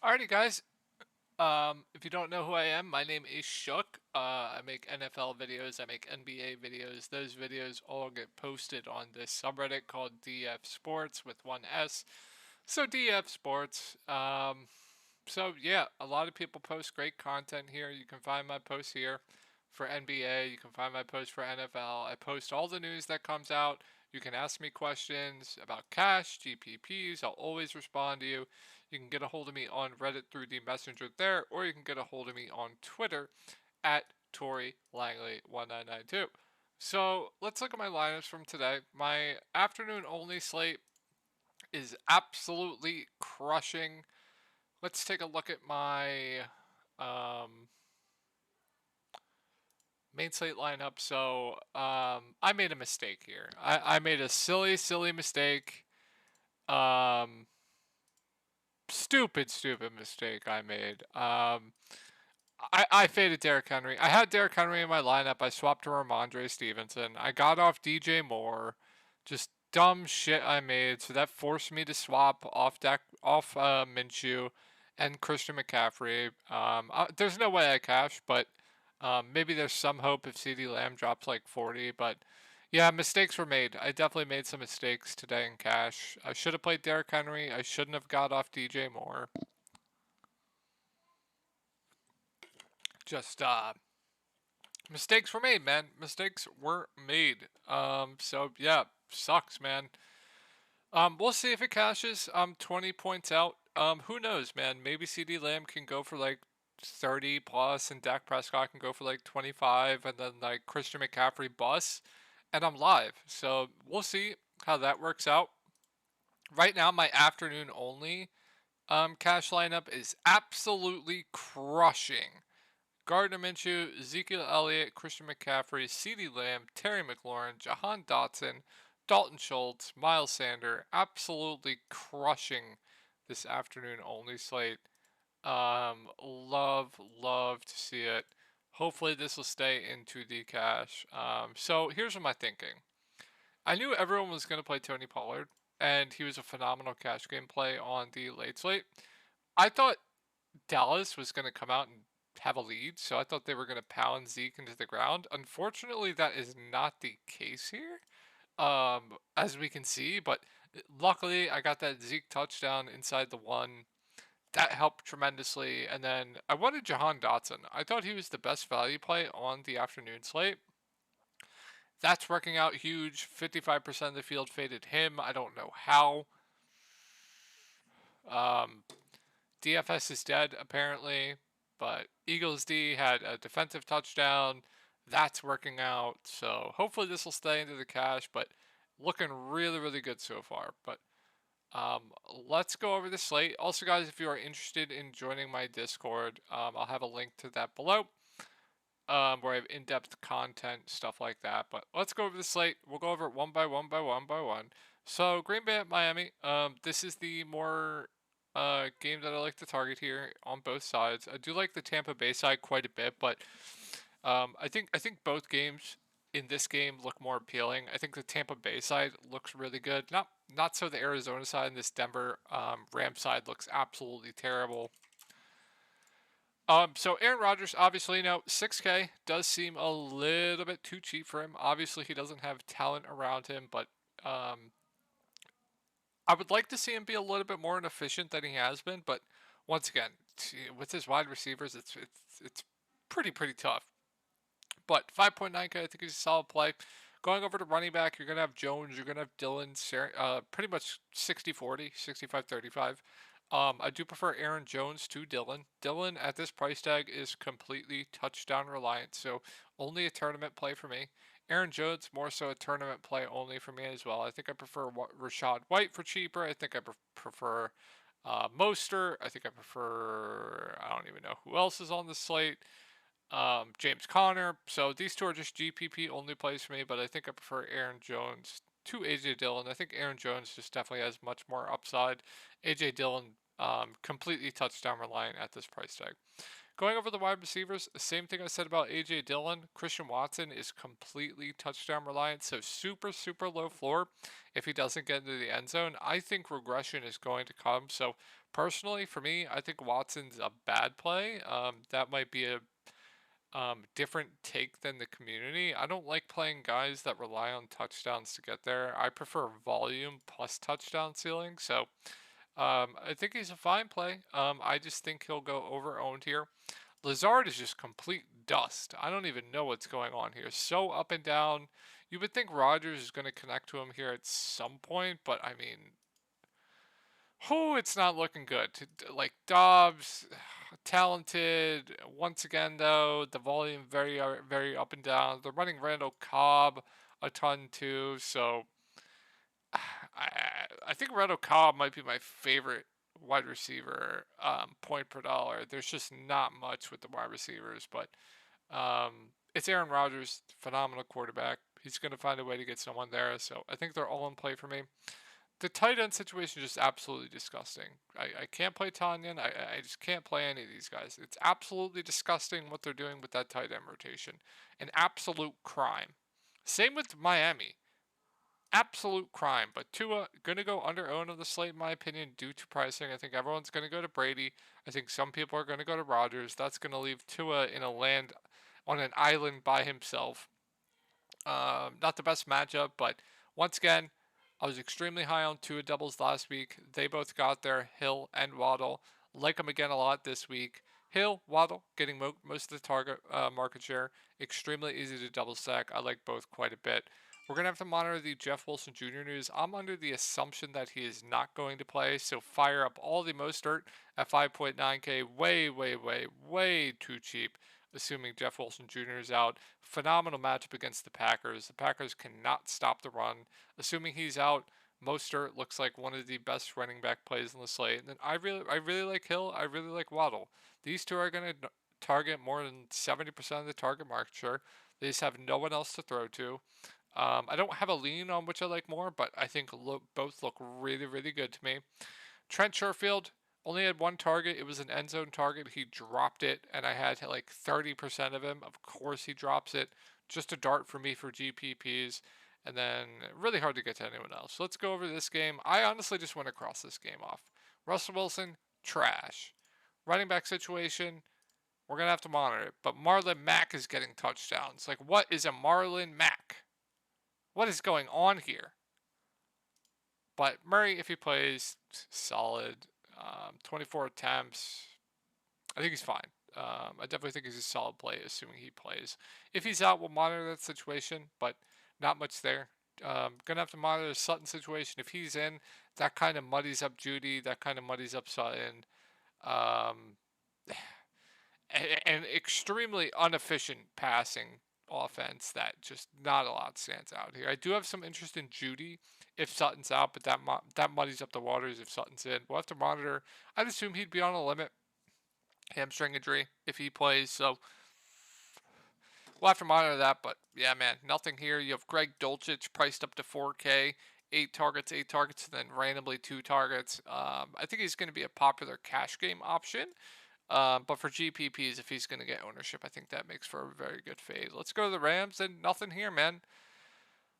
Alrighty, guys. If you don't know who I am, my name is Shook. I make NFL videos, I make NBA videos. Those videos all get posted on this subreddit called DF Sports with one S. So DF Sports. So yeah, a lot of people post great content here. You can find my posts here for NBA. You can find my posts for NFL. I post all the news that comes out. You can ask me questions about cash, GPPs. I'll always respond to you. You can get a hold of me on Reddit through the messenger there, or you can get a hold of me on Twitter at Tori Langley 1992. So let's look at my lineups from today. My afternoon only slate is absolutely crushing. Let's take a look at my um, main slate lineup. So I made a mistake here. I made a silly mistake. Um, stupid mistake I made. I faded Derrick Henry. I had Derrick Henry in my lineup. I swapped to Ramondre Stevenson. I got off DJ Moore. Just dumb shit I made. So that forced me to swap off Minshew and Christian McCaffrey. There's no way I cash, but maybe there's some hope if CD Lamb drops like 40. But yeah, mistakes were made. I definitely made some mistakes today in cash. I should have played Derrick Henry. I shouldn't have got off DJ Moore. Just mistakes were made, man. Mistakes were made. So yeah, sucks, man. We'll see if it cashes. 20 points out. Who knows, man? Maybe CD Lamb can go for like 30 plus, and Dak Prescott can go for like 25, and then like Christian McCaffrey busts, and I'm live. So we'll see how that works out. Right now, my afternoon only cash lineup is absolutely crushing. Gardner Minshew, Ezekiel Elliott, Christian McCaffrey, CeeDee Lamb, Terry McLaurin, Jahan Dotson, Dalton Schultz, Miles Sander, absolutely crushing this afternoon only slate. Love to see it. Hopefully this will stay into the cash. So here's what my thinking. I knew everyone was going to play Tony Pollard, and he was a phenomenal cash game play on the late slate. I thought Dallas was going to come out and have a lead, so I thought they were going to pound Zeke into the ground. Unfortunately, that is not the case here, as we can see. But luckily, I got that Zeke touchdown inside the one. That helped tremendously. And then I wanted Jahan Dotson. I thought he was the best value play on the afternoon slate. That's working out huge. 55% of the field faded him. I don't know how. Um, DFS is dead, apparently, but Eagles D had a defensive touchdown. That's working out. So hopefully this will stay into the cash, but looking really good so far. But let's go over the slate. Also, guys, if you are interested in joining my Discord, I'll have a link to that below, where I have in-depth content, stuff like that. But let's go over the slate. We'll go over it one by one. So Green Bay at Miami. This is the more game that I like to target here on both sides. I do like the Tampa Bay side quite a bit, but I think both games in this game look more appealing. I think the Tampa Bay side looks really good. Not so the Arizona side, and this Denver Ram side looks absolutely terrible. So Aaron Rodgers, obviously, 6K does seem a little bit too cheap for him. Obviously, he doesn't have talent around him, but um, I would like to see him be a little bit more inefficient than he has been. But once again, with his wide receivers, it's pretty tough. But 5.9K, I think he's a solid play. Going over to running back, you're going to have Jones, you're going to have Dillon, pretty much 60-40, 65-35. I do prefer Aaron Jones to Dillon. Dillon at this price tag is completely touchdown reliant, so only a tournament play for me. Aaron Jones, more so a tournament play only for me as well. I think I prefer Rashad White for cheaper. I think I prefer Mostert. I think I prefer, I don't even know who else is on the slate. James Conner. So these two are just GPP only plays for me, but I think I prefer Aaron Jones to AJ Dillon. I think Aaron Jones just definitely has much more upside. AJ Dillon completely touchdown reliant at this price tag. Going over the wide receivers, same thing I said about AJ Dillon. Christian Watson is completely touchdown reliant, so super, super low floor if he doesn't get into the end zone. I think regression is going to come. So personally, for me, I think Watson's a bad play. That might be a different take than the community. I don't like playing guys that rely on touchdowns to get there. I prefer volume plus touchdown ceiling. So I think he's a fine play. I just think he'll go over owned here. Lazard is just complete dust. I don't even know what's going on here. So up and down. You would think Rodgers is going to connect to him here at some point, but I mean, oh, it's not looking good. Like Dobbs, talented. Once again, though, the volume very up and down. They're running Randall Cobb a ton too, so I think Randall Cobb might be my favorite wide receiver point per dollar. There's just not much with the wide receivers, but it's Aaron Rodgers, phenomenal quarterback. He's going to find a way to get someone there, so I think they're all in play for me. The tight end situation is just absolutely disgusting. I can't play Tanyan. I just can't play any of these guys. It's absolutely disgusting what they're doing with that tight end rotation. An absolute crime. Same with Miami. Absolute crime. But Tua going to go under own of the slate in my opinion due to pricing. I think everyone's going to go to Brady. I think some people are going to go to Rodgers. That's going to leave Tua in a land on an island by himself. Not the best matchup, but once again, I was extremely high on Tua doubles last week. They both got there, Hill and Waddle. Like them again a lot this week. Hill, Waddle getting most of the target market share. Extremely easy to double stack. I like both quite a bit. We're going to have to monitor the Jeff Wilson Jr. news. I'm under the assumption that he is not going to play, so fire up all the Mostert at 5.9K. Way too cheap, assuming Jeff Wilson Jr. is out. Phenomenal matchup against the Packers. The Packers cannot stop the run. Assuming he's out, Mostert looks like one of the best running back plays on the slate. And then I really like Hill. I really like Waddle. These two are going to target more than 70% of the target market share. They just have no one else to throw to. I don't have a lean on which I like more, but I think both look really good to me. Trent Sherfield only had one target. It was an end zone target. He dropped it, and I had like 30% of him. Of course, he drops it. Just a dart for me for GPPs, and then really hard to get to anyone else. Let's go over this game. I honestly just want to cross this game off. Russell Wilson, trash. Running back situation, we're going to have to monitor it. But Marlon Mack is getting touchdowns. Like, what is a Marlon Mack? What is going on here? But Murray, if he plays, solid. 24 attempts. I think he's fine. I definitely think he's a solid play, assuming he plays. If he's out, we'll monitor that situation, but not much there. Gonna have to monitor the Sutton situation. If he's in, that kind of muddies up Judy. That kind of muddies up Sutton. Um, and extremely inefficient passing offense that just not a lot stands out here. I do have some interest in Judy if Sutton's out, but that muddies up the waters if Sutton's in. We'll have to monitor. I'd assume he'd be on a limit hamstring injury if he plays, so we'll have to monitor that. But yeah, man, nothing here. You have Greg Dulcich priced up to 4K. 8 targets, and then randomly 2 targets. I think he's going to be a popular cash game option. But for GPPs, if he's going to get ownership, I think that makes for a very good fade. Let's go to the Rams, and nothing here, man.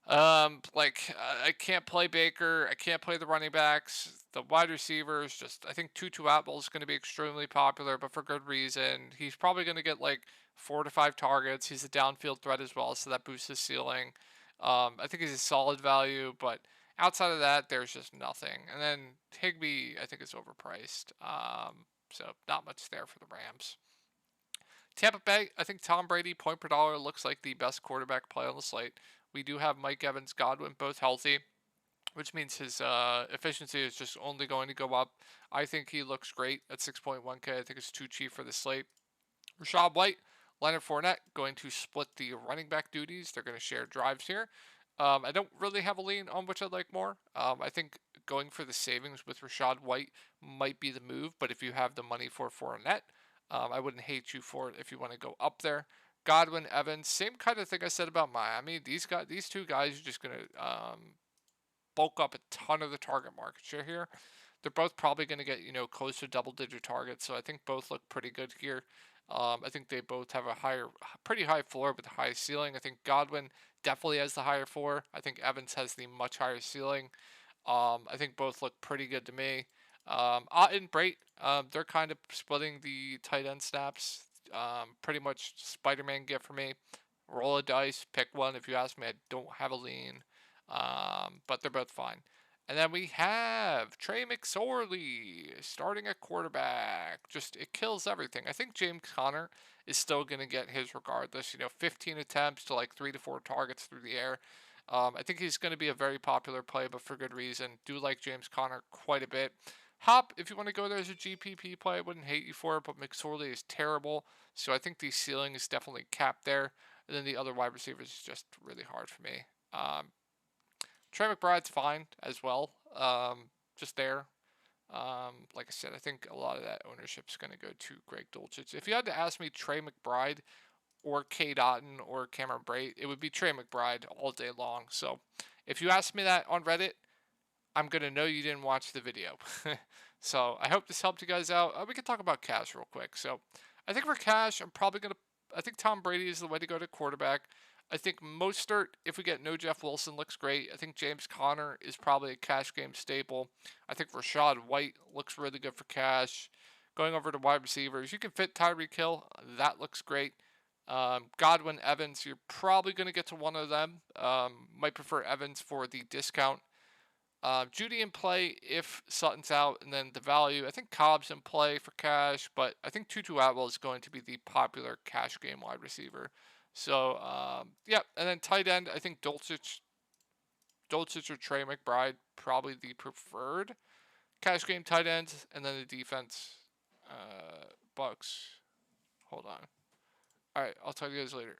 I can't play Baker. I can't play the running backs. The wide receivers, just I think Tutu Atwell is going to be extremely popular, but for good reason. He's probably going to get like 4 to 5 targets. He's a downfield threat as well, so that boosts his ceiling. I think he's a solid value, but outside of that, there's just nothing. And then Higbee, I think, is overpriced. So not much there for the Rams. Tampa Bay, I think Tom Brady, point per dollar, looks like the best quarterback play on the slate. We do have Mike Evans, Godwin, both healthy, which means his efficiency is just only going to go up. I think he looks great at 6.1K. I think it's too cheap for the slate. Rashad White, Leonard Fournette going to split the running back duties. They're going to share drives here. I don't really have a lean on which I like more. I think going for the savings with Rashad White might be the move, but if you have the money for Fournette, I wouldn't hate you for it if you want to go up there. Godwin, Evans, same kind of thing I said about Miami. These two guys are just going to bulk up a ton of the target market share here. They're both probably going to get close to double-digit targets, so I think both look pretty good here. I think they both have a pretty high floor, but the high ceiling. I think Godwin definitely has the higher floor. I think Evans has the much higher ceiling. I think both look pretty good to me. Ott and Brait, they're kind of splitting the tight end snaps. Pretty much Spider-Man gift for me. Roll a dice, pick one. If you ask me, I don't have a lean, but they're both fine. And then we have Trey McSorley starting at quarterback. Just it kills everything. I think James Conner is still going to get his regardless. 15 attempts to like 3 to 4 targets through the air. I think he's going to be a very popular play, but for good reason. Do like James Conner quite a bit. Hop, if you want to go there as a GPP play, I wouldn't hate you for it, but McSorley is terrible. So I think the ceiling is definitely capped there. And then the other wide receivers is just really hard for me. Trey McBride's fine as well. Just there. Like I said, I think a lot of that ownership is going to go to Greg Dulcich. If you had to ask me Trey McBride or K. Dotton or Cameron Brate, it would be Trey McBride all day long. So if you ask me that on Reddit, I'm going to know you didn't watch the video. So I hope this helped you guys out. We can talk about cash real quick. So I think for cash, I think Tom Brady is the way to go to quarterback. I think Mostert, if we get no Jeff Wilson, looks great. I think James Conner is probably a cash game staple. I think Rashad White looks really good for cash. Going over to wide receivers, you can fit Tyreek Hill. That looks great. Godwin, Evans, you're probably going to get to one of them. Might prefer Evans for the discount. Judy in play if Sutton's out, and then the value. I think Cobb's in play for cash, but I think Tutu Atwell is going to be the popular cash game wide receiver. So, yeah, and then tight end, I think Dulcich or Trey McBride probably the preferred cash game tight end, and then the defense, Bucks. Hold on. All right, I'll talk to you guys later.